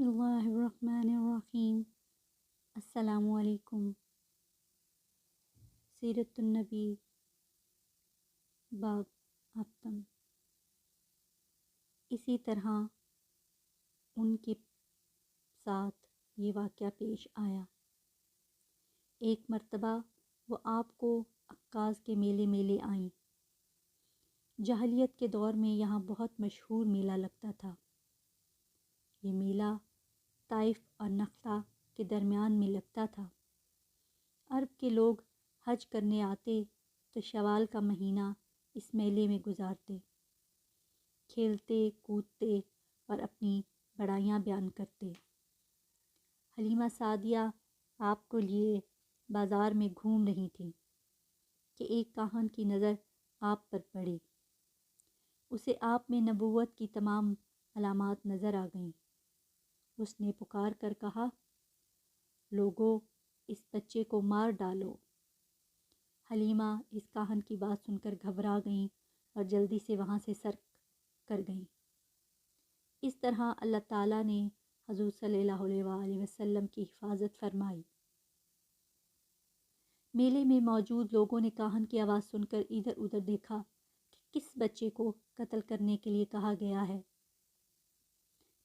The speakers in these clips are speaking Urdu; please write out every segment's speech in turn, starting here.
بسم اللہ الرحمن الرحیم۔ السلام علیکم۔ سیرت النبی باب ہفتم۔ اسی طرح ان کے ساتھ یہ واقعہ پیش آیا۔ ایک مرتبہ وہ آپ کو عکاظ کے میلے آئیں۔ جاہلیت کے دور میں یہاں بہت مشہور میلہ لگتا تھا۔ یہ میلہ طائف اور نخلا کے درمیان میں لگتا تھا۔ عرب کے لوگ حج کرنے آتے تو شوال کا مہینہ اس میلے میں گزارتے، کھیلتے کودتے اور اپنی بڑائیاں بیان کرتے۔ حلیمہ سعدیہ آپ کو لیے بازار میں گھوم رہی تھیں کہ ایک کاہن کی نظر آپ پر پڑی۔ اسے آپ میں نبوت کی تمام علامات نظر آ گئیں۔ اس نے پکار کر کہا، لوگو، اس بچے کو مار ڈالو۔ حلیمہ اس کاہن کی بات سن کر گھبرا گئیں اور جلدی سے وہاں سے سرک کر گئیں۔ اس طرح اللہ تعالیٰ نے حضور صلی اللہ علیہ وآلہ وسلم کی حفاظت فرمائی۔ میلے میں موجود لوگوں نے کاہن کی آواز سن کر ادھر ادھر دیکھا کہ کس بچے کو قتل کرنے کے لیے کہا گیا ہے،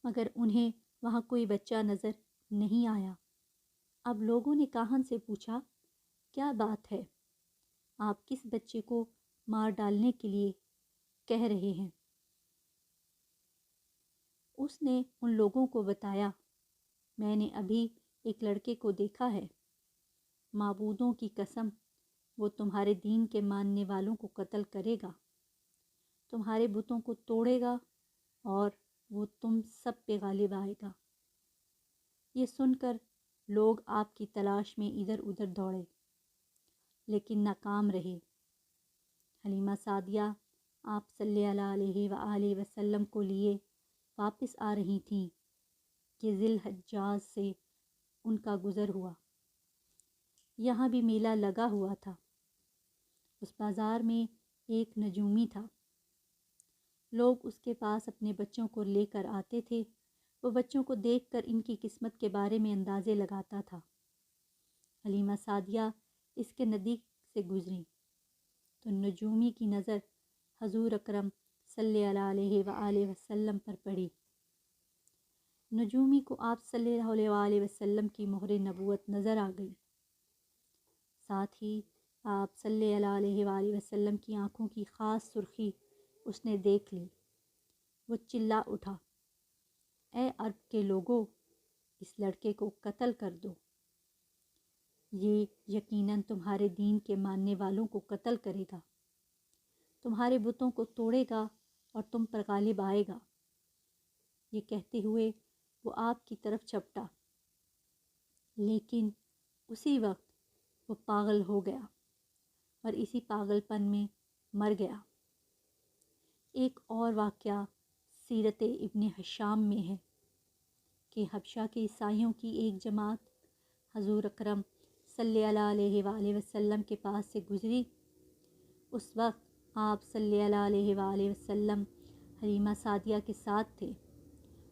مگر انہیں وہاں کوئی بچہ نظر نہیں آیا۔ اب لوگوں نے کاہن سے پوچھا، کیا بات ہے؟ آپ کس بچے کو مار ڈالنے کے لیے کہہ رہے ہیں؟ اس نے ان لوگوں کو بتایا، میں نے ابھی ایک لڑکے کو دیکھا ہے، معبودوں کی قسم وہ تمہارے دین کے ماننے والوں کو قتل کرے گا، تمہارے بتوں کو توڑے گا اور وہ تم سب پہ غالب آئے گا۔ یہ سن کر لوگ آپ کی تلاش میں ادھر ادھر دوڑے، لیکن ناکام رہے۔ حلیمہ سعدیہ آپ صلی اللہ علیہ وآلہ وسلم کو لیے واپس آ رہی تھیں کہ ذی الحجاز سے ان کا گزر ہوا۔ یہاں بھی میلہ لگا ہوا تھا۔ اس بازار میں ایک نجومی تھا۔ لوگ اس کے پاس اپنے بچوں کو لے کر آتے تھے۔ وہ بچوں کو دیکھ کر ان کی قسمت کے بارے میں اندازے لگاتا تھا۔ حلیمہ سعدیہ اس کے نزدیک سے گزری تو نجومی کی نظر حضور اکرم صلی اللہ علیہ وآلہ وسلم پر پڑی۔ نجومی کو آپ صلی اللہ علیہ وآلہ وسلم کی مہر نبوت نظر آ گئی۔ ساتھ ہی آپ صلی اللہ علیہ وآلہ وسلم کی آنکھوں کی خاص سرخی اس نے دیکھ لی۔ وہ چلا اٹھا، اے عرب کے لوگوں، اس لڑکے کو قتل کر دو۔ یہ یقیناً تمہارے دین کے ماننے والوں کو قتل کرے گا، تمہارے بتوں کو توڑے گا اور تم پر غالب آئے گا۔ یہ کہتے ہوئے وہ آپ کی طرف جھپٹا، لیکن اسی وقت وہ پاگل ہو گیا اور اسی پاگل پن میں مر گیا۔ ایک اور واقعہ سیرت ابن ہشام میں ہے کہ حبشہ کے عیسائیوں کی ایک جماعت حضور اکرم صلی اللہ علیہ وآلہ وسلم کے پاس سے گزری۔ اس وقت آپ صلی اللہ علیہ وآلہ وسلم حلیمہ سعدیہ کے ساتھ تھے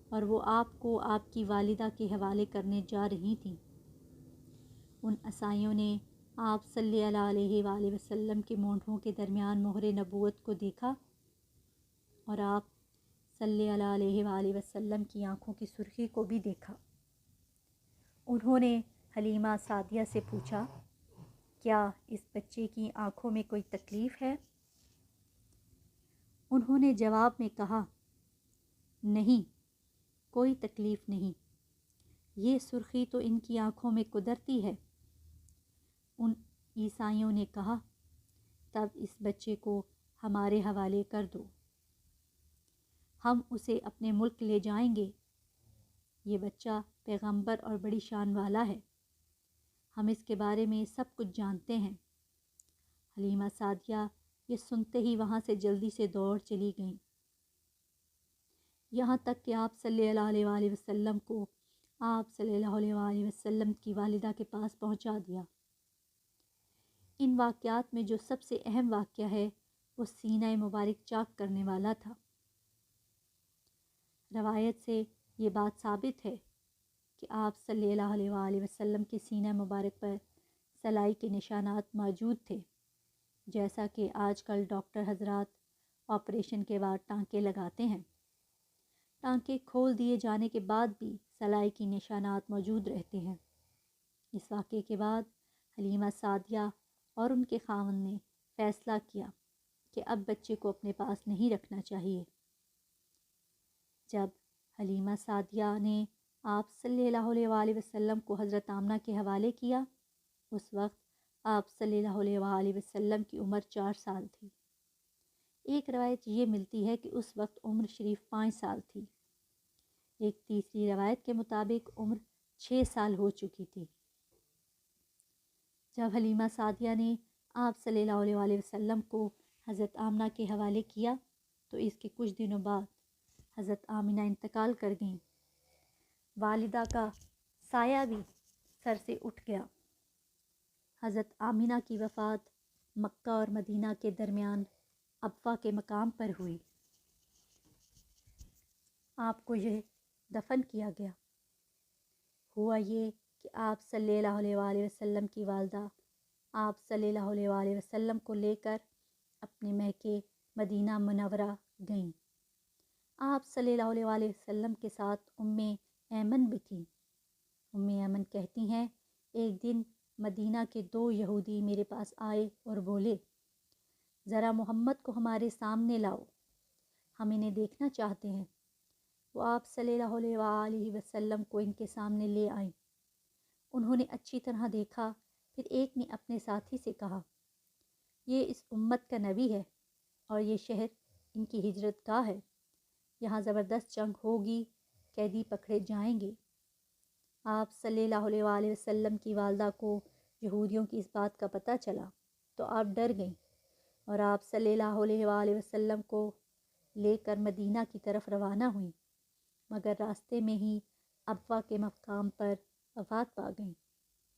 اور وہ آپ کو آپ کی والدہ کے حوالے کرنے جا رہی تھیں۔ ان عیسائیوں نے آپ صلی اللہ علیہ وآلہ وسلم کے مونڈھوں کے درمیان مہر نبوت کو دیکھا اور آپ صلی اللہ علیہ وآلہ وسلم کی آنکھوں کی سرخی کو بھی دیکھا۔ انہوں نے حلیمہ سعدیہ سے پوچھا، کیا اس بچے کی آنکھوں میں کوئی تکلیف ہے؟ انہوں نے جواب میں کہا، نہیں، کوئی تکلیف نہیں، یہ سرخی تو ان کی آنکھوں میں قدرتی ہے۔ ان عیسائیوں نے کہا، تب اس بچے کو ہمارے حوالے کر دو، ہم اسے اپنے ملک لے جائیں گے۔ یہ بچہ پیغمبر اور بڑی شان والا ہے، ہم اس کے بارے میں سب کچھ جانتے ہیں۔ حلیمہ سعدیہ یہ سنتے ہی وہاں سے جلدی سے دوڑ چلی گئیں، یہاں تک کہ آپ صلی اللہ علیہ وآلہ وسلم کو آپ صلی اللہ علیہ وآلہ وسلم کی والدہ کے پاس پہنچا دیا۔ ان واقعات میں جو سب سے اہم واقعہ ہے وہ سینہ مبارک چاک کرنے والا تھا۔ روایت سے یہ بات ثابت ہے کہ آپ صلی اللہ علیہ وسلم کے سینہ مبارک پر سلائی کے نشانات موجود تھے، جیسا کہ آج کل ڈاکٹر حضرات آپریشن کے بعد ٹانکے لگاتے ہیں۔ ٹانکے کھول دیے جانے کے بعد بھی سلائی کی نشانات موجود رہتے ہیں۔ اس واقعے کے بعد حلیمہ سعدیہ اور ان کے خاوند نے فیصلہ کیا کہ اب بچے کو اپنے پاس نہیں رکھنا چاہیے۔ جب حلیمہ سعدیہ نے آپ صلی اللہ علیہ وسلم کو حضرت آمنہ کے حوالے کیا، اس وقت آپ صلی اللہ علیہ وسلم کی عمر 4 سال تھی۔ ایک روایت یہ ملتی ہے کہ اس وقت عمر شریف 5 سال تھی۔ ایک تیسری روایت کے مطابق عمر 6 سال ہو چکی تھی۔ جب حلیمہ سعدیہ نے آپ صلی اللہ علیہ وسلم کو حضرت آمنہ کے حوالے کیا تو اس کے کچھ دنوں بعد حضرت آمنہ انتقال کر گئیں۔ والدہ کا سایہ بھی سر سے اٹھ گیا۔ حضرت آمنہ کی وفات مکہ اور مدینہ کے درمیان ابوا کے مقام پر ہوئی۔ آپ کو یہ دفن کیا گیا۔ ہوا یہ کہ آپ صلی اللہ علیہ وسلم کی والدہ آپ صلی اللہ علیہ وسلم کو لے کر اپنے مہکے مدینہ منورہ گئیں۔ آپ صلی اللہ علیہ وسلم کے ساتھ ایمن بھی تھیں۔ ایمن کہتی ہیں، ایک دن مدینہ کے 2 یہودی میرے پاس آئے اور بولے، ذرا محمد کو ہمارے سامنے لاؤ، ہم انہیں دیکھنا چاہتے ہیں۔ وہ آپ صلی اللہ علیہ وسلم کو ان کے سامنے لے آئیں۔ انہوں نے اچھی طرح دیکھا، پھر ایک نے اپنے ساتھی سے کہا، یہ اس امت کا نبی ہے اور یہ شہر ان کی ہجرت گاہ ہے، یہاں زبردست جنگ ہوگی، قیدی پکڑے جائیں گے۔ آپ صلی اللہ علیہ وسلم کی والدہ کو یہودیوں کی اس بات کا پتہ چلا تو آپ ڈر گئیں اور آپ صلی اللہ علیہ وسلم کو لے کر مدینہ کی طرف روانہ ہوئیں، مگر راستے میں ہی ابوا کے مقام پر وفات پا گئیں۔